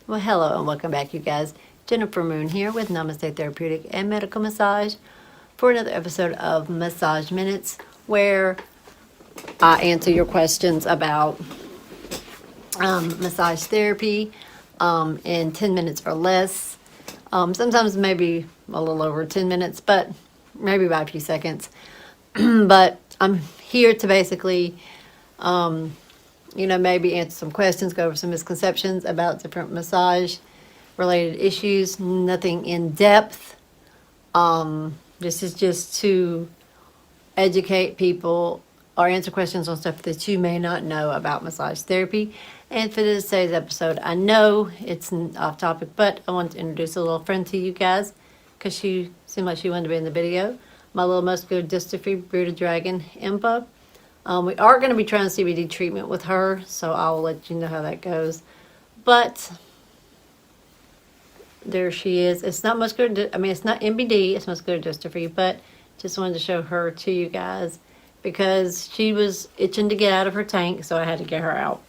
Well, hello and welcome back, you guys. Jennifer Moon here with Namaste Therapeutic and Medical Massage for another episode of Massage Minutes, where I answer your questions about massage therapy in 10 minutes or less. Sometimes maybe a little over 10 minutes, but maybe by a few seconds. But I'm here to basically maybe answer some questions, go over some misconceptions about different massage related issues. Nothing in depth. This is just to educate people or answer questions on stuff that you may not know about massage therapy. And for today's episode, I know it's off topic, but I want to introduce a little friend to you guys because she seemed like she wanted to be in the video. My little muscular dystrophy bearded dragon, Impa. We are going to be trying CBD treatment with her, so I'll let you know how that goes. But there she is. It's not muscular, it's not MBD, it's muscular dystrophy, but just wanted to show her to you guys because she was itching to get out of her tank, so I had to get her out.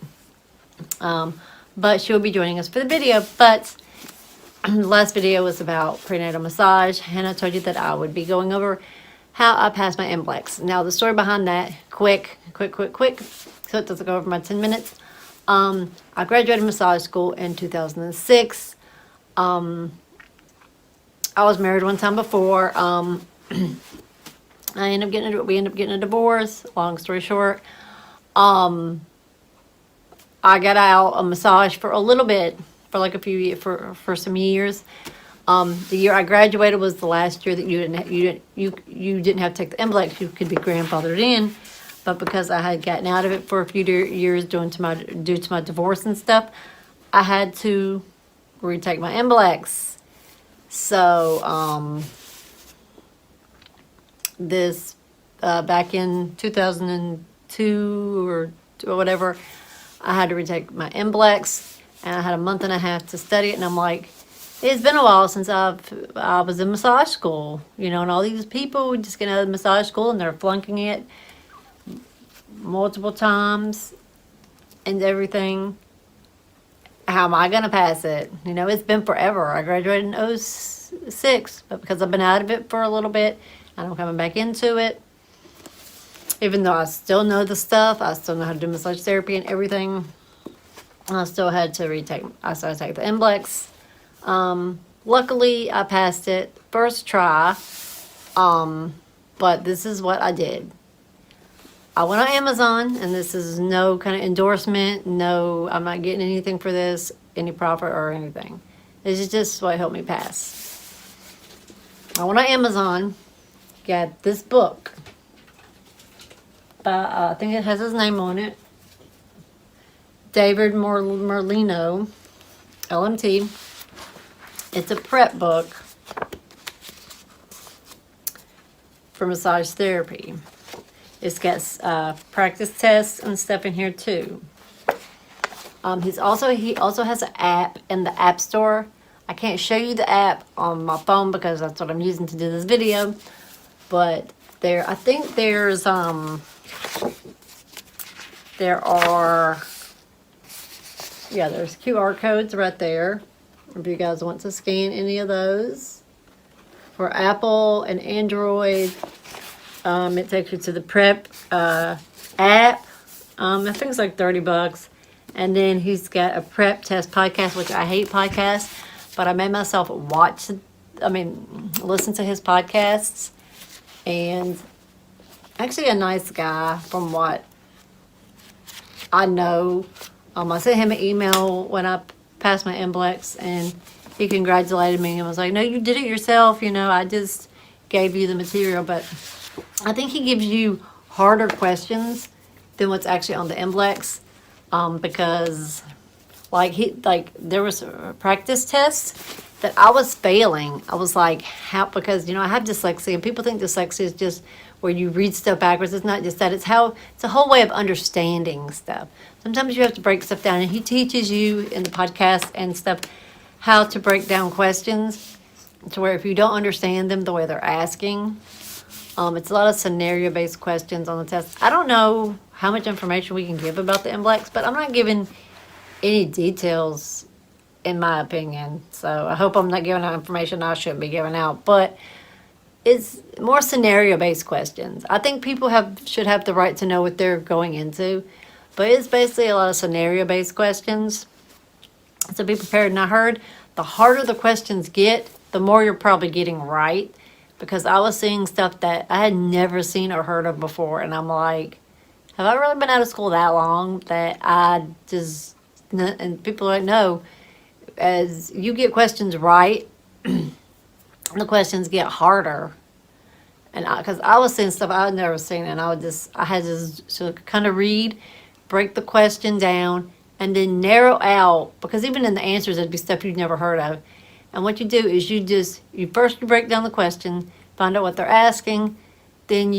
But she'll be joining us for the video. But the last video was about prenatal massage, and I told you that I would be going over how I passed my MBLEX. Now, the story behind that, quick, so it doesn't go over my 10 minutes. I graduated massage school in 2006. I was married one time before. We ended up getting a divorce, long story short. I got out of massage for a little bit, for like a few years, for some years. The year I graduated was the last year that you didn't have to take the MBLEX. You could be grandfathered in, but because I had gotten out of it for a few years due to my divorce and stuff, I had to retake my MBLEX. So this back in 2002 or whatever, I had to retake my MBLEX, and I had a month and a half to study it, and I'm like, it's been a while since I was in massage school, and all these people just get out of massage school and they're flunking it multiple times and everything. How am I going to pass it? It's been forever. I graduated in 2006, but because I've been out of it for a little bit, and I'm coming back into it. Even though I still know the stuff, I still know how to do massage therapy and everything, I still had to take the MBLEX. Luckily, I passed it first try, but this is what I did. I went on Amazon, and this is no kind of endorsement. No, I'm not getting anything for this, any profit or anything. This is just what helped me pass. I went on Amazon, got this book. I think it has his name on it. David Merlino, LMT. It's a prep book for massage therapy. It's got practice tests and stuff in here too. He also has an app in the App Store. I can't show you the app on my phone because that's what I'm using to do this video. But there's QR codes right there if you guys want to scan any of those. For Apple and Android, it takes you to the Prep app. I think it's like $30. And then he's got a Prep Test podcast, which I hate podcasts, but I made myself listen to his podcasts. And actually a nice guy from what I know. I sent him an email when I passed my MBLEX, and he congratulated me and was like, no, you did it yourself. I just gave you the material. But I think he gives you harder questions than what's actually on the MBLEX, because there was a practice test that I was failing. I was like, how? Because I have dyslexia, and people think dyslexia is just where you read stuff backwards. It's not just that. It's a whole way of understanding stuff. Sometimes you have to break stuff down, and he teaches you in the podcast and stuff how to break down questions to where if you don't understand them the way they're asking, it's a lot of scenario-based questions on the test. I don't know how much information we can give about the MBLEX, but I'm not giving any details in my opinion. So I hope I'm not giving out information I shouldn't be giving out. But it's more scenario-based questions. I think people should have the right to know what they're going into. But it's basically a lot of scenario-based questions. So be prepared. And I heard the harder the questions get, the more you're probably getting right. Because I was seeing stuff that I had never seen or heard of before. And I'm like, have I really been out of school that long that I just, and people don't know, as you get questions right, the questions get harder. And because I was seeing stuff I'd never seen, and I had to kind of read, break the question down, and then narrow out, because even in the answers, there'd be stuff you'd never heard of. And what you do is you first break down the question, find out what they're asking, then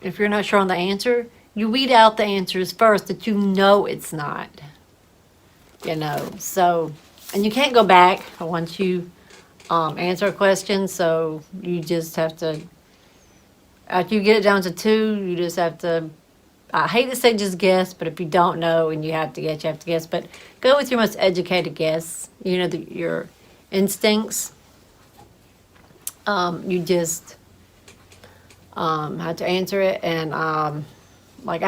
if you're not sure on the answer, you weed out the answers first that you know it's not. So, and you can't go back once you answer a question, so you just have to, after you get it down to 2, you just have to, I hate to say just guess, but if you don't know and you have to guess, you have to guess. But go with your most educated guess. Your instincts. You just had to answer it. And I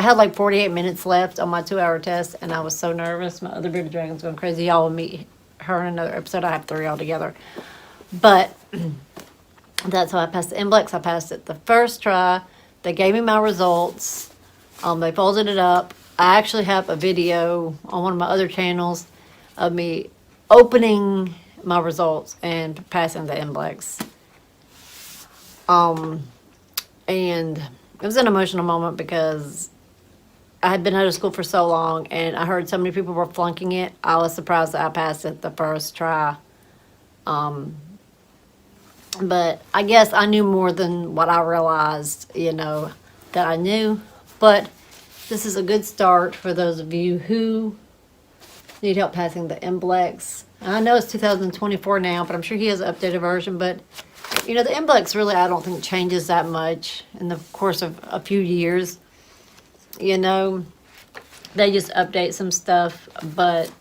had like 48 minutes left on my 2-hour test, and I was so nervous. My other baby dragon's going crazy. Y'all will meet her in another episode. I have 3 altogether. But that's how I passed the MBLEX. I passed it the first try. They gave me my results. They folded it up. I actually have a video on one of my other channels of me opening my results and passing the MBLEX. And it was an emotional moment because I had been out of school for so long, and I heard so many people were flunking it. I was surprised that I passed it the first try. But I guess I knew more than what I realized, that I knew. But this is a good start for those of you who need help passing the MBLEX. I know it's 2024 now, but I'm sure he has an updated version. But, the MBLEX really, I don't think changes that much in the course of a few years. They just update some stuff, but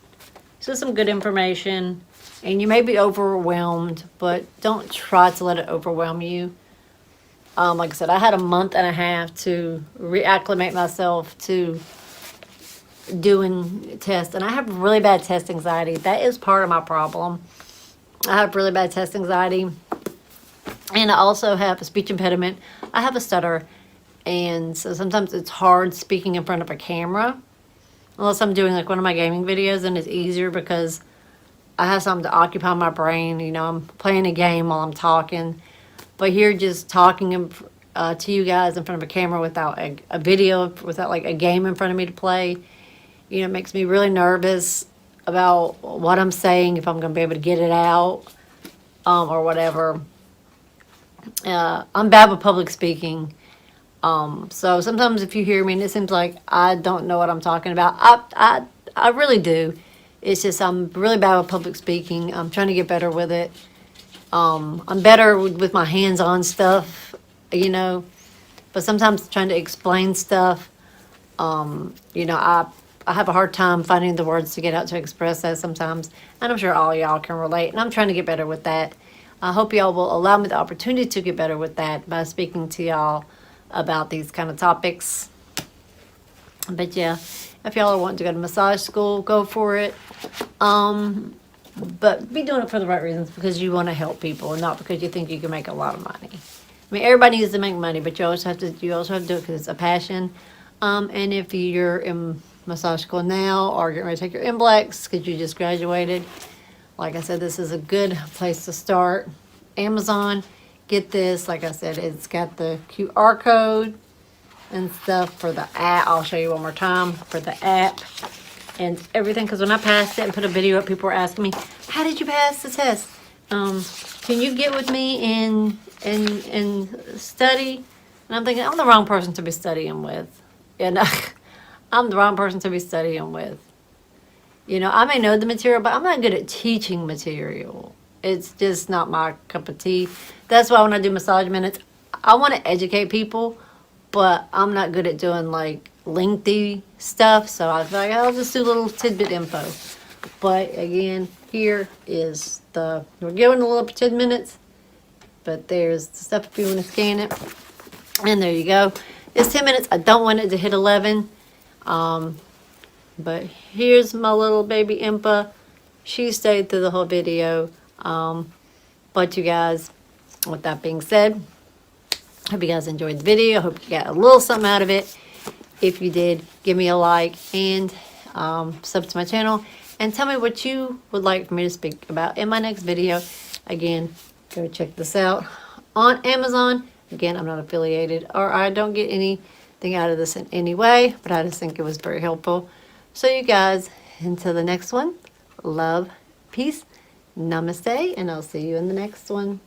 it's just some good information. And you may be overwhelmed, but don't try to let it overwhelm you. Like I said, I had a month and a half to reacclimate myself to doing tests. And I have really bad test anxiety. That is part of my problem. I have really bad test anxiety. And I also have a speech impediment. I have a stutter. And so sometimes it's hard speaking in front of a camera. Unless I'm doing like one of my gaming videos, and it's easier because I have something to occupy my brain. I'm playing a game while I'm talking. But here, just talking to you guys in front of a camera without a video, without like a game in front of me to play, it makes me really nervous about what I'm saying, if I'm going to be able to get it out or whatever. I'm bad with public speaking. So sometimes if you hear me and it seems like I don't know what I'm talking about, I really do. It's just I'm really bad with public speaking. I'm trying to get better with it. I'm better with my hands-on stuff, but sometimes trying to explain stuff, I have a hard time finding the words to get out to express that sometimes, and I'm sure all y'all can relate, and I'm trying to get better with that. I hope y'all will allow me the opportunity to get better with that by speaking to y'all about these kind of topics. But yeah, if y'all are wanting to go to massage school, go for it. But be doing it for the right reasons, because you want to help people and not because you think you can make a lot of money. I mean, everybody needs to make money, but you also have to do it because it's a passion. And if you're in massage school now or getting ready to take your MBLEX because you just graduated, like I said, this is a good place to start. Amazon, get this. Like I said, it's got the QR code and stuff for the app. I'll show you one more time for the app and everything. Because when I passed it and put a video up, people were asking me, "How did you pass the test? Can you get with me and study?" And I'm thinking, I'm the wrong person to be studying with. I'm the wrong person to be studying with. I may know the material, but I'm not good at teaching material. It's just not my cup of tea. That's why when I do massage minutes, I want to educate people, but I'm not good at doing like lengthy stuff. So I feel like I'll just do little tidbit info. But again, here is we're giving a little up to 10 minutes, but there's the stuff if you want to scan it. And there you go. It's 10 minutes. I don't want it to hit 11. But here's my little baby Impa. She stayed through the whole video. But you guys, with that being said, hope you guys enjoyed the video. I hope you got a little something out of it. If you did, give me a like and sub to my channel. And tell me what you would like for me to speak about in my next video. Again, go check this out on Amazon. Again, I'm not affiliated or I don't get anything out of this in any way, but I just think it was very helpful. So you guys, until the next one, love, peace, namaste, and I'll see you in the next one.